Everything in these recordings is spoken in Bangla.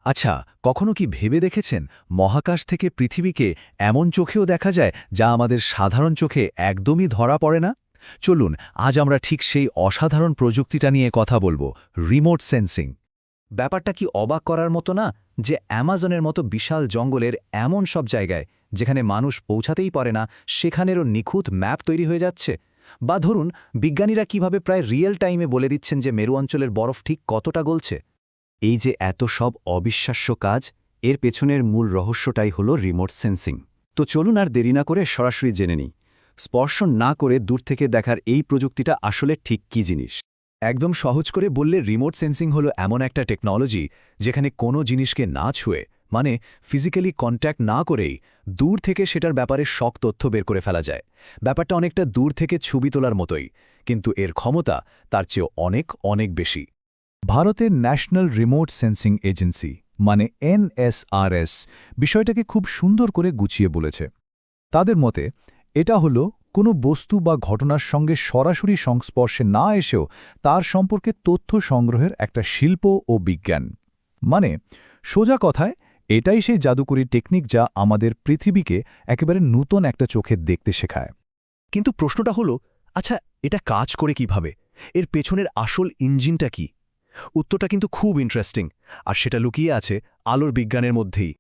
আচ্ছা, কখনো কি ভেবে দেখেছেন মহাকাশ থেকে পৃথিবীকে এমন চোখেও দেখা যায় যা আমাদের সাধারণ চোখে একদমই ধরা পড়ে না? চলুন আজ আমরা ঠিক সেই অসাধারণ প্রযুক্তিটা নিয়ে কথা বলবো, রিমোট সেন্সিং। ব্যাপারটা কি অবাক করার মতো না যে অ্যামাজনের মতো বিশাল জঙ্গলের এমন সব জায়গায় যেখানে মানুষ পৌঁছাতেই পারে না সেখানেরও নিখুঁত ম্যাপ তৈরি হয়ে যাচ্ছে? বা ধরুন বিজ্ঞানীরা কিভাবে প্রায় রিয়েল টাইমে বলে দিচ্ছেন যে মেরু অঞ্চলের বরফ ঠিক কতটা গলছে? এই যে এত সব অবিশ্বাস্য কাজ, এর পেছনের মূল রহস্যটাই হলো রিমোট সেন্সিং। তো চলুন আর দেরি না করে সরাসরি জেনে নিই, স্পর্শ না করে দূর থেকে দেখার এই প্রযুক্তিটা আসলে ঠিক কী জিনিস। একদম সহজ করে বললে রিমোট সেন্সিং হলো এমন একটা টেকনোলজি যেখানে কোনো জিনিসকে না ছুঁয়ে, মানে ফিজিক্যালি কন্ট্যাক্ট না করেই দূর থেকে সেটার ব্যাপারে শক তথ্য বের করে ফেলা যায়। ব্যাপারটা অনেকটা দূর থেকে ছবি তোলার মতোই, কিন্তু এর ক্ষমতা তার চেয়েও অনেক অনেক বেশি। ভারতের ন্যাশনাল রিমোট সেন্সিং এজেন্সি মানে NSRS বিষয়টাকে খুব সুন্দর করে গুছিয়ে বলেছে। তাদের মতে এটা হলো কোনো বস্তু বা ঘটনার সঙ্গে সরাসরি সংস্পর্শে না এসেও তার সম্পর্কে তথ্য সংগ্রহের একটা শিল্প ও বিজ্ঞান। মানে সোজা কথায় এটাই সেই জাদুকরী টেকনিক যা আমাদের পৃথিবীকে একেবারে নূতন একটা চোখে দেখতে শেখায়। কিন্তু প্রশ্নটা হলো, আচ্ছা এটা কাজ করে কিভাবে? এর পেছনের আসল ইঞ্জিনটা কি? উত্তরটা কিন্তু খুব ইন্টারেস্টিং, আর সেটা লুকিয়ে আছে আলোর বিজ্ঞানের মধ্যেই।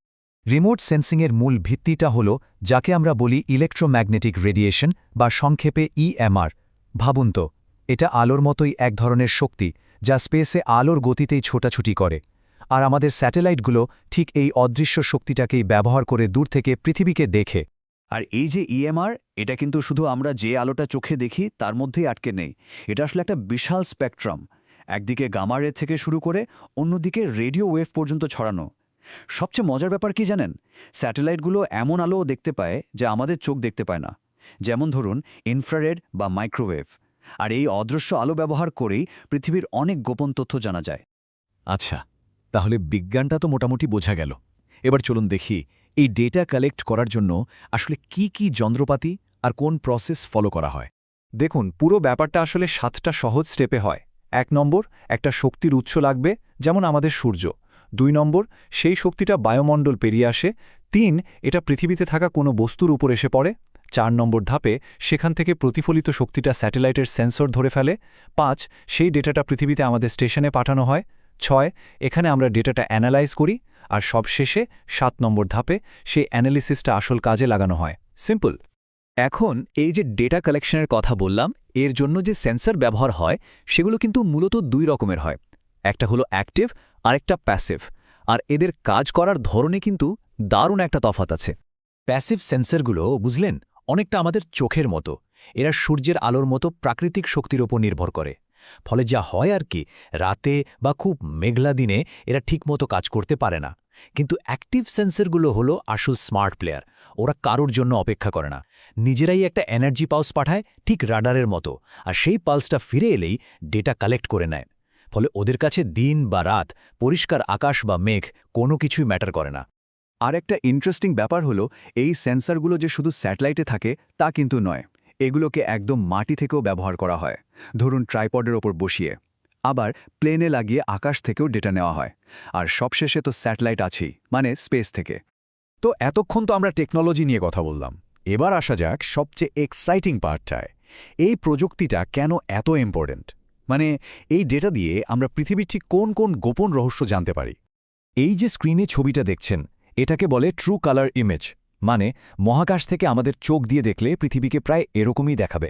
রিমোট সেন্সিংয়ের মূল ভিত্তিটা হল যাকে আমরা বলি ইলেকট্রোম্যাগনেটিক রেডিয়েশন বা সংক্ষেপে EMR। ভাবুন তো, এটা আলোর মতোই এক ধরনের শক্তি যা স্পেসে আলোর গতিতেই ছোটাছুটি করে। আর আমাদের স্যাটেলাইটগুলো ঠিক এই অদৃশ্য শক্তিটাকেই ব্যবহার করে দূর থেকে পৃথিবীকে দেখে। আর এই যে EMR, এটা কিন্তু শুধু আমরা যে আলোটা চোখে দেখি তার মধ্যেই আটকে নেই। এটা আসলে একটা বিশাল স্পেকট্রাম, একদিকে গামা রে থেকে শুরু করে অন্যদিকে রেডিও ওয়েভ পর্যন্ত ছড়ানো। সবচেয়ে মজার ব্যাপার কি জানেন? স্যাটেলাইটগুলো এমন আলোও দেখতে পায় যা আমাদের চোখ দেখতে পায় না, যেমন ধরুন ইনফ্রারেড বা মাইক্রোওয়েভ। আর এই অদৃশ্য আলো ব্যবহার করেই পৃথিবীর অনেক গোপন তথ্য জানা যায়। আচ্ছা, তাহলে বিজ্ঞানটা তো মোটামুটি বোঝা গেল। এবার চলুন দেখি এই ডেটা কালেক্ট করার জন্য আসলে কি যন্ত্রপাতি আর কোন প্রসেস ফলো করা হয়। দেখুন, পুরো ব্যাপারটা আসলে 7টা সহজ স্টেপে হয়। 1 নম্বর, একটা শক্তির উৎস লাগবে, যেমন আমাদের সূর্য। 2 নম্বর, সেই শক্তিটা বায়ুমণ্ডল পেরিয়ে আসে। 3, এটা পৃথিবীতে থাকা কোনো বস্তুর উপর এসে পড়ে। 4 নম্বর ধাপে সেখান থেকে প্রতিফলিত শক্তিটা স্যাটেলাইটের সেন্সর ধরে ফেলে। 5, সেই ডেটাটা পৃথিবীতে আমাদের স্টেশনে পাঠানো হয়। 6, এখানে আমরা ডেটাটা অ্যানালাইজ করি। আর সবশেষে 7 নম্বর ধাপে সেই অ্যানালিসিসটা আসল কাজে লাগানো হয়। সিম্পল। এখন এই যে ডেটা কালেকশনের কথা বললাম, এর জন্য যে সেন্সর ব্যবহার হয় সেগুলো কিন্তু মূলত 2 রকমের হয়। একটা হলো অ্যাক্টিভ আর একটা প্যাসিভ। আর এদের কাজ করার ধরনে কিন্তু দারুণ একটা তফাৎ আছে। প্যাসিভ সেন্সরগুলো, বুঝলেন, অনেকটা আমাদের চোখের মতো। এরা সূর্যের আলোর মতো প্রাকৃতিক শক্তির ওপর নির্ভর করে। ফলে যা হয় আর কি, রাতে বা খুব মেঘলা দিনে এরা ঠিকমতো কাজ করতে পারে না। কিন্তু অ্যাক্টিভ সেন্সরগুলো হলো আসল স্মার্ট প্লেয়ার। ওরা কারোর জন্য অপেক্ষা করে না, নিজেরাই একটা এনার্জি পালস পাঠায়, ঠিক রাডারের মতো। আর সেই পালসটা ফিরে এলেই ডেটা কালেক্ট করে নেয়। ফলে ওদের কাছে দিন বা রাত, পরিষ্কার আকাশ বা মেঘ, কোনো কিছুই ম্যাটার করে না। আর একটা ইন্টারেস্টিং ব্যাপার হলো, এই সেন্সরগুলো যে শুধু স্যাটেলাইটে থাকে তা কিন্তু নয়। এগুলোকে একদম মাটি থেকেও ব্যবহার করা হয়, ধরুন ট্রাইপডের ওপর বসিয়ে। আবার প্লেনে লাগিয়ে আকাশ থেকেও ডেটা নেওয়া হয়। আর সবশেষে তো স্যাটেলাইট আছেই, মানে স্পেস থেকে। তো এতক্ষণ তো আমরা টেকনোলজি নিয়ে কথা বললাম। এবার আসা যাক সবচেয়ে এক্সাইটিং পার্টটায়। এই প্রযুক্তিটা কেন এত ইম্পর্ট্যান্ট? মানে এই ডেটা দিয়ে আমরা পৃথিবীর ঠিক কোন কোন গোপন রহস্য জানতে পারি। এই যে স্ক্রিনে ছবিটা দেখছেন, এটাকে বলে ট্রু কালার ইমেজ। মানে মহাকাশ থেকে আমাদের চোখ দিয়ে দেখলে পৃথিবীকে প্রায় এরকমই দেখাবে।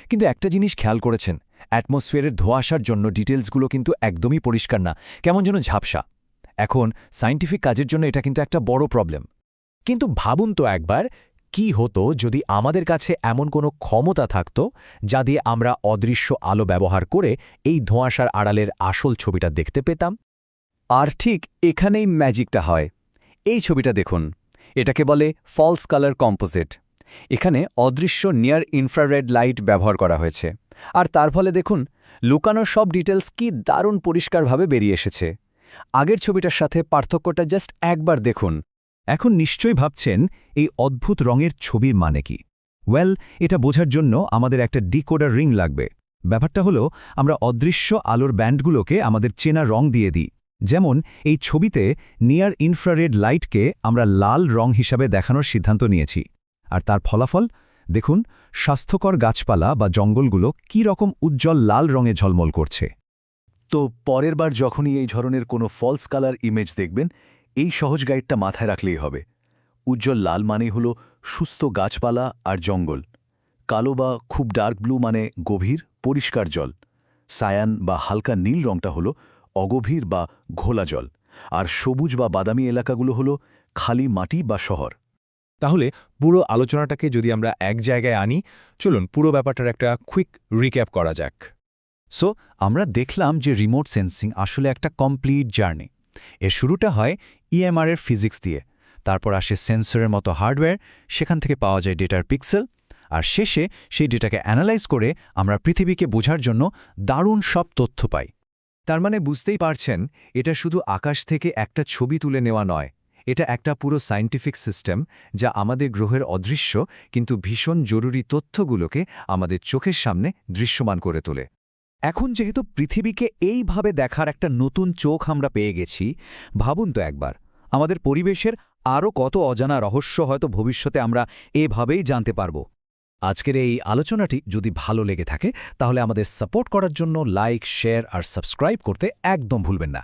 কিন্তু একটা জিনিস খেয়াল করেছেন, অ্যাটমসফিয়ারের ধোঁয়াশার জন্য ডিটেলসগুলো কিন্তু একদমই পরিষ্কার না, কেমন যেন ঝাপসা। এখন সায়েন্টিফিক কাজের জন্য এটা কিন্তু একটা বড় প্রবলেম। কিন্তু ভাবুন তো একবার, কি হতো যদি আমাদের কাছে এমন কোনো ক্ষমতা থাকত যা দিয়ে আমরা অদৃশ্য আলো ব্যবহার করে এই ধোঁয়াশার আড়ালের আসল ছবিটা দেখতে পেতাম। আর ঠিক এখানেই ম্যাজিকটা হয়। এই ছবিটা দেখুন, এটাকে বলে ফলস কালার কম্পোজিট। এখানে অদৃশ্য নিয়ার ইনফ্রারেড লাইট ব্যবহার করা হয়েছে। আর তার ফলে দেখুন, লুকানো সব ডিটেলস কি দারুণ পরিষ্কারভাবে বেরিয়ে এসেছে। আগের ছবিটার সাথে পার্থক্যটা জাস্ট একবার দেখুন। এখন নিশ্চয়ই ভাবছেন এই অদ্ভুত রঙের ছবির মানে কি? ওয়েল, এটা বোঝার জন্য আমাদের একটা ডিকোডার রিং লাগবে। ব্যাপারটা হলো, আমরা অদৃশ্য আলোর ব্যান্ডগুলোকে আমাদের চেনা রং দিয়ে দিই। যেমন এই ছবিতে নিয়ার ইনফ্রারেড লাইটকে আমরা লাল রং হিসাবে দেখানোর সিদ্ধান্ত নিয়েছি আর তার ফলাফল দেখুন স্বাস্থ্যকর গাছপালা বা জঙ্গলগুলো কী রকম উজ্জ্বল লাল রঙে ঝলমল করছে। তো পরের বার যখনই এই ধরনের কোনো ফলস কালার ইমেজ দেখবেন, এই সহজ গাইডটা মাথায় রাখলেই হবে। উজ্জ্বল লাল মানেই হলো সুস্থ গাছপালা আর জঙ্গল, কালো বা খুব ডার্ক ব্লু মানে গভীর পরিষ্কার জল, সায়ান বা হালকা নীল রংটা হলো অগভীর বা ঘোলা জল, আর সবুজ বা বাদামি এলাকাগুলো হলো খালি মাটি বা শহর। তাহলে পুরো আলোচনাটাকে যদি আমরা এক জায়গায় আনি, চলুন পুরো ব্যাপারটার একটা কুইক রিক্যাপ করা যাক। সো আমরা দেখলাম যে রিমোট সেন্সিং আসলে একটা কমপ্লিট জার্নি। এর শুরুটা হয় ইএমআর এর ফিজিক্স দিয়ে, তারপর আসে সেন্সরের মতো হার্ডওয়্যার, সেখান থেকে পাওয়া যায় ডেটার পিক্সেল, আর শেষে সেই ডেটাকে অ্যানালাইজ করে আমরা পৃথিবীকে বোঝার জন্য দারুণ সব তথ্য পাই। তার মানে বুঝতেই পারছেন, এটা শুধু আকাশ থেকে একটা ছবি তুলে নেওয়া নয়, এটা একটা পুরো সায়েন্টিফিক সিস্টেম যা আমাদের গ্রহের অদৃশ্য কিন্তু ভীষণ জরুরি তথ্যগুলোকে আমাদের চোখের সামনে দৃশ্যমান করে তোলে। এখন যেহেতু পৃথিবীকে এইভাবে দেখার একটা নতুন চোখ আমরা পেয়ে গেছি, ভাবুন তো একবার, আমাদের পরিবেশের আরও কত অজানা রহস্য হয়তো ভবিষ্যতে আমরা এভাবেই জানতে পারব। আজকের এই আলোচনাটি যদি ভালো লেগে থাকে তাহলে আমাদের সাপোর্ট করার জন্য লাইক, শেয়ার আর সাবস্ক্রাইব করতে একদম ভুলবেন না।